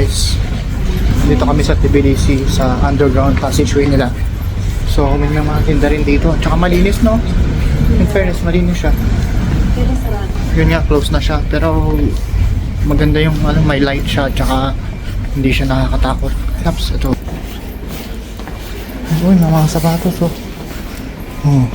guys. Dito kami sa TBDC sa underground passageway nila. So may mga tinda rin dito. Tsaka malinis, no? In fairness, malinis siya. Yun nga, close na siya. Pero maganda yung ano, may light siya. Tsaka hindi siya nakakatakot. Taps, ito. Uy, may mga sapatos, oh. Oh.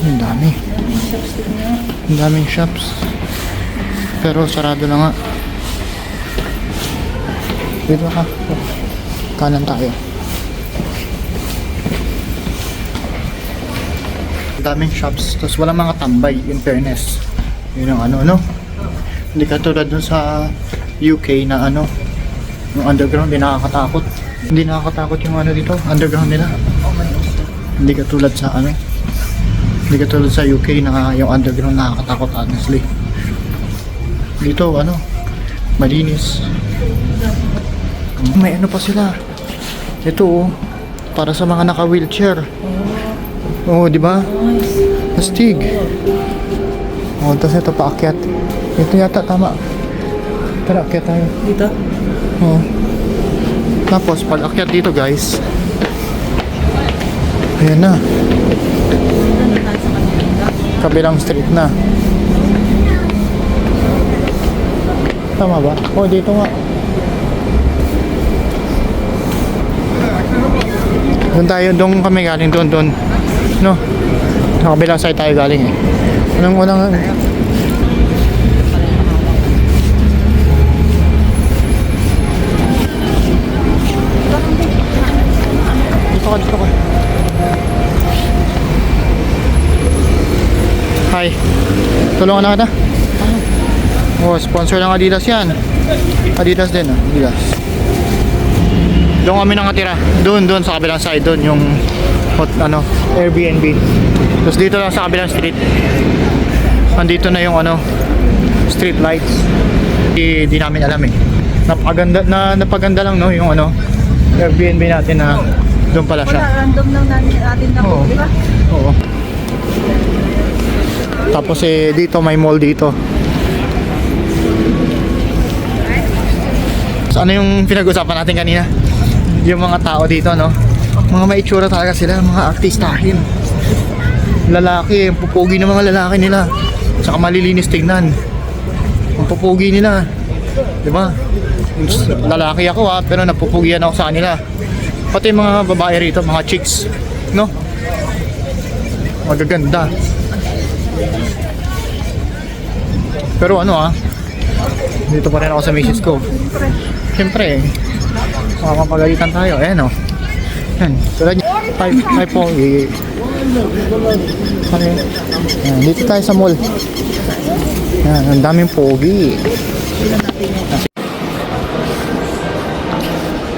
Ang dami. Ang daming shops. Pero sarado na nga. Dito ka. Kanan tayo. Ang daming shops. Tapos walang mga tambay, in fairness. Yun ang ano, no? Hindi katulad dun sa UK na ano, yung underground, hindi nakakatakot. Hindi nakakatakot yung ano dito, underground nila. Hindi katulad sa ano, hindi katulad sa UK na yung underground nakakatakot, honestly. Dito ano, malinis. May ano pa sila. Ito oh, para sa mga naka-wheelchair. Oh, di ba? Astig. Oh, tapos ito paakyat. Ito yata tama. Tara, akyat tayo. Dito? Oh. Tapos pag akyat dito, guys. Ayan na. Kabilang street na. Tama ba? Oh, dito nga. Doon tayo, doon kami galing, doon. No? Sa kabilang side tayo galing eh. Unang dito ka. Hi. Tulungan na kita. Oh, sponsor ng Adidas yan. Adidas din, Adidas. Doon kami nakatira. Doon sa kabilang side, doon yung ano, Airbnb. Tapos dito lang sa kabilang street. Andito na yung ano, street lights. Di namin alam eh. Napaganda lang no yung ano, Airbnb natin na doon pala siya. Wala, random lang natin na po, di ba? Oo. Tapos dito may mall dito. So ano yung pinag-usapan natin kanina? Yung mga tao dito, no? Mga maitsura talaga sila, mga artistahin. Lalaki, ang pupugi ng mga lalaki nila. Tsaka malilinis tingnan. Ang pupugi nila. Diba? Lalaki ako pero napupugian ako sa kanila. Pati mga babae rito, mga chicks, no? Magaganda. Pero ano dito pa rin ako sa misis ko. Siyempre, makapagalitan tayo. Ayan o. Yan. Tulad niya. Hi po. Yan. Dito tayo sa mall. Yan. Ang daming pogi.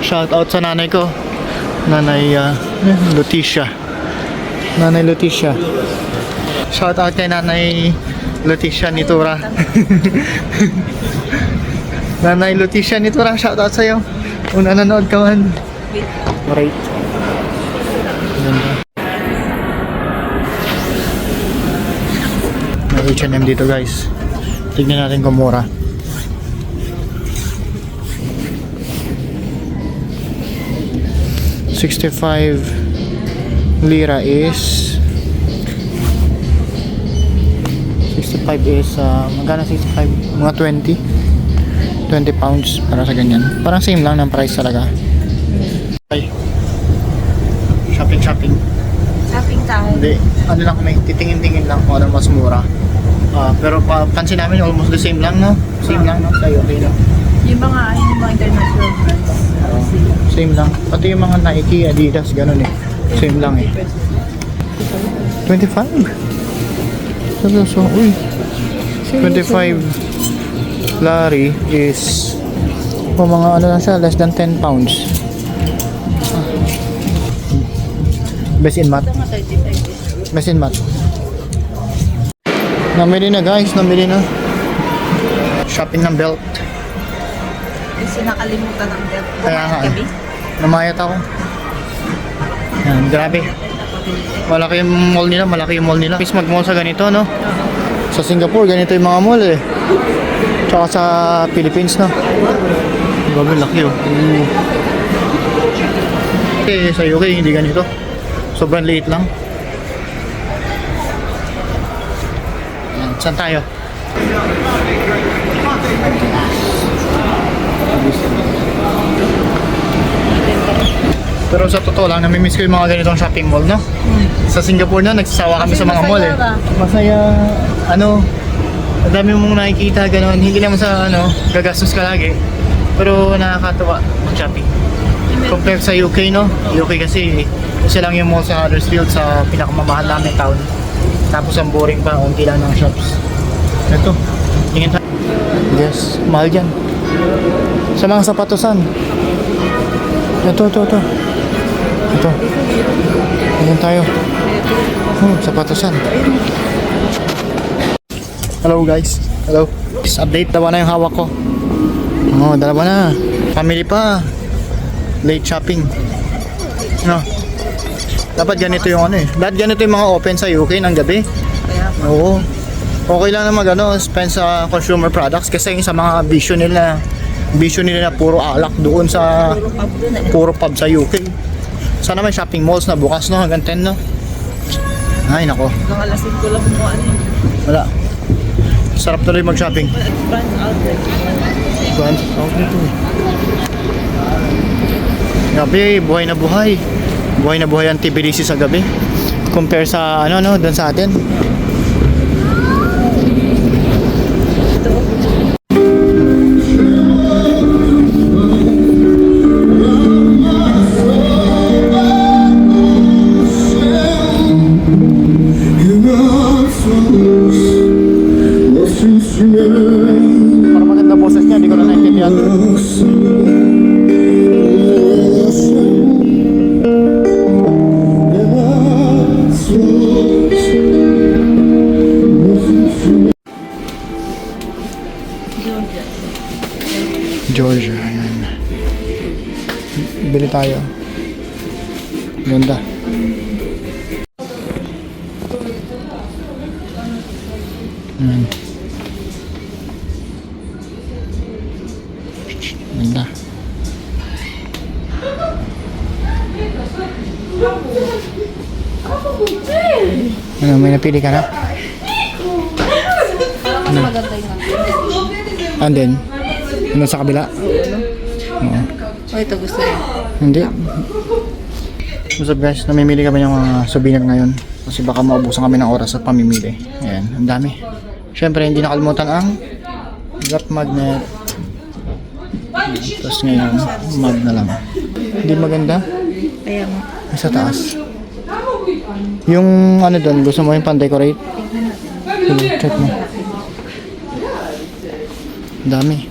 Shout out sa nanay ko. Nanay Leticia. Nanay Leticia. Shout out kay Nanay Leticia Nitura. Nanay Leticia Nitura, shout out sa'yo. Kung nanonood ka man. Right. May H&M dito guys. Tignan natin kung mura. ₱65 is 65 is magkano 65? Mga 20 pounds para sa ganyan. Parang same lang ng price talaga. Ay. Shopping. Shopping tayo. Hindi. Ano lang kami, titingin-tingin lang kung ano mas mura. Pero pansin namin almost the same lang, no? Same lang, no? Tayo, okay lang. Yung mga international brands. Same lang. Pati yung mga Nike, Adidas, ganun eh. Same lang eh. 25. So, uy. 25 Larry is mga ano lang siya, less than 10 pounds. Best in math. Best in math. Namili na guys, namili na. Shopping ng belt. Kasi nakalimutan ng belt. Kaya nga eh. Namayat ako. Yan, grabe. Malaki yung mall nila, Please mag-mall sa ganito, no? Sa Singapore, ganito yung mga mall eh. Tsaka sa Philippines, no? Grabe, laki oh. Eh, sa UK, hindi ganito. Sobrang liit lang. Ayan, saan tayo? Pero sa totoo lang, namimiss ko yung mga ganitong shopping mall, no? Sa Singapore na, nagsasawa kami sa mga mall eh. Masaya, ano, ang dami mong nakikita, gano'n. Hindi naman sa, ano, gagastos ka lagi. Pero nakakatawa mag-shopping. Compared sa UK, no? UK kasi, isa lang yung mall sa Huddersfield sa pinakamamahal namin town. Tapos ang boring pa, unti lang ng shops. Ito, tingin tayo. Yes, mahal yan. Sa mga sapatosan. Ito. Ito. Tingin tayo. Sapatosan. Hello guys. Hello. Update, dalawa na yung hawak ko. Oh, dalawa na. Family pa. Late shopping. No. Dapat ganito yung ano eh. Dapat ganito yung mga open sa UK ng gabi. Kaya pa. Oo. Okay lang na spend sa consumer products kasi yung sa mga bisyo nila na puro alak doon sa Pub dun eh. puro pub sa UK. Sana may shopping malls na bukas no hanggang 10 no. Ay nako. Hanggang alas 5 lang kung ano yun. Wala. Sarap tuloy mag-shopping. Brand outlet. Brand outlet to. Gabi, buhay na buhay. Buhay na buhay ang TBDC sa gabi. Compare sa doon sa atin. Para maganda boses niya, hindi ko na naintindihan. Georgia, ayan. Bili tayo. Ganda. Ayan. Ganda. Ano, may napili ka na? Ano maganda yung And then, ano sa kabila? Oo. Oh, ito gusto niya. Hindi. What's up guys, namimili kami ng mga souvenir ngayon kasi baka maubusan kami ng oras sa pamimili. Ayan, ang dami. Siyempre, hindi nakalimutan ang drop magnet. Tapos ngayon, mag na lang. Hindi maganda? Kaya mo. Sa taas. Yung ano doon, gusto mo yung pan-decorate? Sige, check mo. Dami.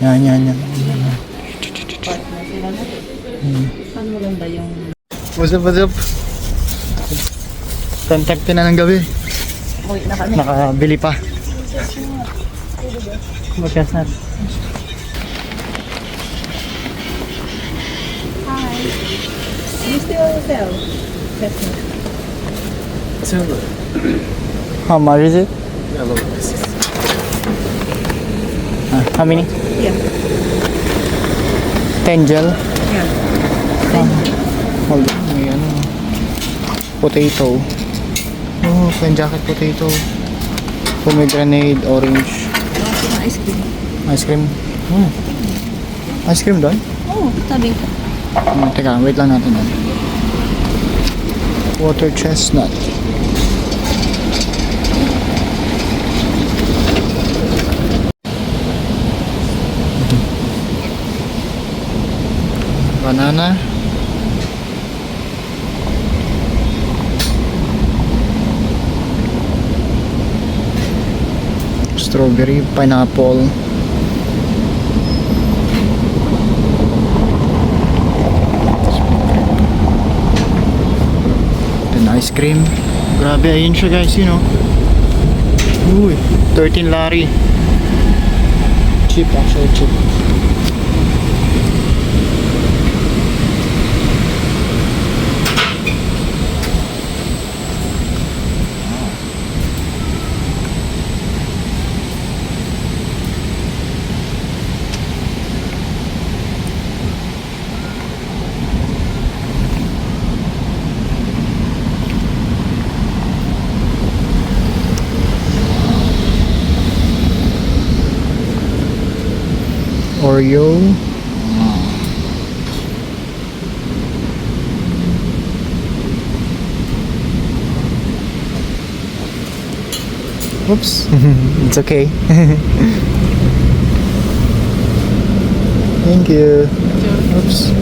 Yan. Saan maganda yung... What's up? 10:30 na ng gabi. Uy, na kami. Nakabili pa. Magkas na. Hi. You still sell? Chestnut. How much is it? How many? Yeah. 10 gel. Yeah. Hold on. May ano. Potato. Oh, pen jacket potato. Pomegranate, orange. Bakit ng ice cream? Ice cream. Ice cream doon? Oo, tabi ko. Teka, wait lang natin. Water chestnut. Banana. Strawberry, pineapple. Then ice cream. Grabe, ayun siya guys, you know. Uy, 13 lari. Cheap, actually cheap. Oreo. Oops. It's okay. Thank you. Oops.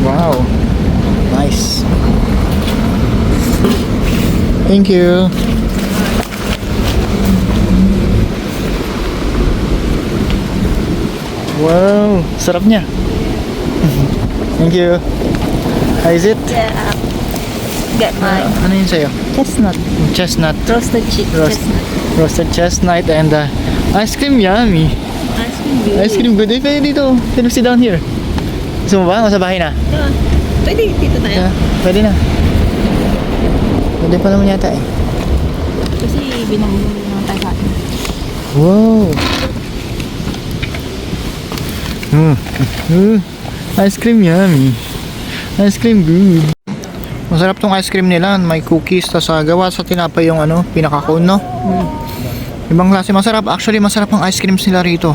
Wow. Nice. Thank you. Wow, sarap niya. Thank you. How is it? Yeah. Get mine. Ano yun sa'yo? Chestnut. Chestnut. Roasted chestnut. Roasted chestnut and ice cream yummy. Ice cream good. Ice cream good. Eh, pwede dito. Can we sit down here? Gusto mo ba? O sa bahay na? Yeah. Pwede dito tayo. Yeah, pwede na. Pwede pa naman yata eh. Kasi binamili naman tayo sa atin. Wow. Ice cream yummy. Ice cream good. Masarap tong ice cream nila. May cookies. Tas gawa sa tinapay yung ano, pinaka-cone, no? Ibang klase. Masarap. Actually, masarap ang ice creams nila rito.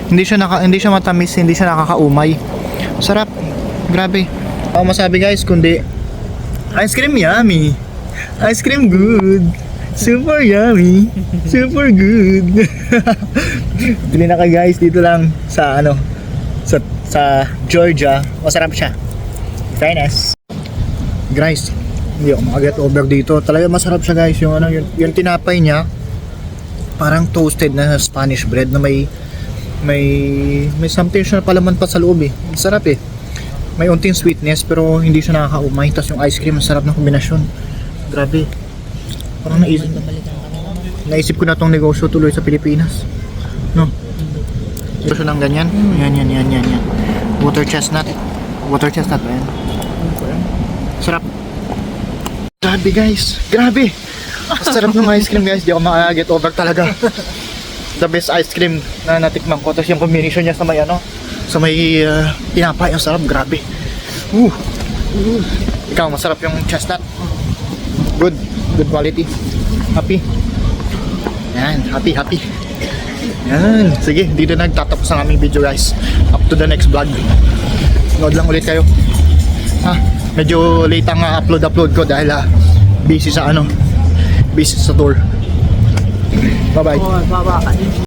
Hindi siya matamis. Hindi siya nakakaumay. Sarap. Grabe. Ako masabi guys, kundi ice cream yummy. Ice cream good. Super yummy. Super good. Bili na kayo guys. Dito lang sa ano, sa Georgia. Masarap siya. Fairness. Guys, hindi ako makaget over dito. Talaga masarap siya guys. Yung ano, yung tinapay niya parang toasted na Spanish bread na may something siya palaman pa sa loob eh. Sarap eh. May unting sweetness pero hindi siya nakakaumay. Tapos yung ice cream, ang sarap ng kombinasyon. Grabe. Parang naisip ko na tong negosyo tuloy sa Pilipinas. No? Negosyo ng ganyan. Yan. Water chestnut. Water chestnut ba yan? Sarap. Grabe guys. Grabe. Ang sarap ng ice cream guys. Di ako makaget over talaga. The best ice cream na natikman ko. Tapos yung combination niya sa may ano, sa may tinapay. Ang sarap. Grabe. Ikaw, masarap yung chestnut. Good. Good quality. Happy. Yan. Happy. Yan. Sige, dito nagtatapos ang aming video guys. Up to the next vlog. Nood lang ulit kayo. Medyo late ang upload ko dahil busy sa tour. Bye bye. Oh, baba ka din.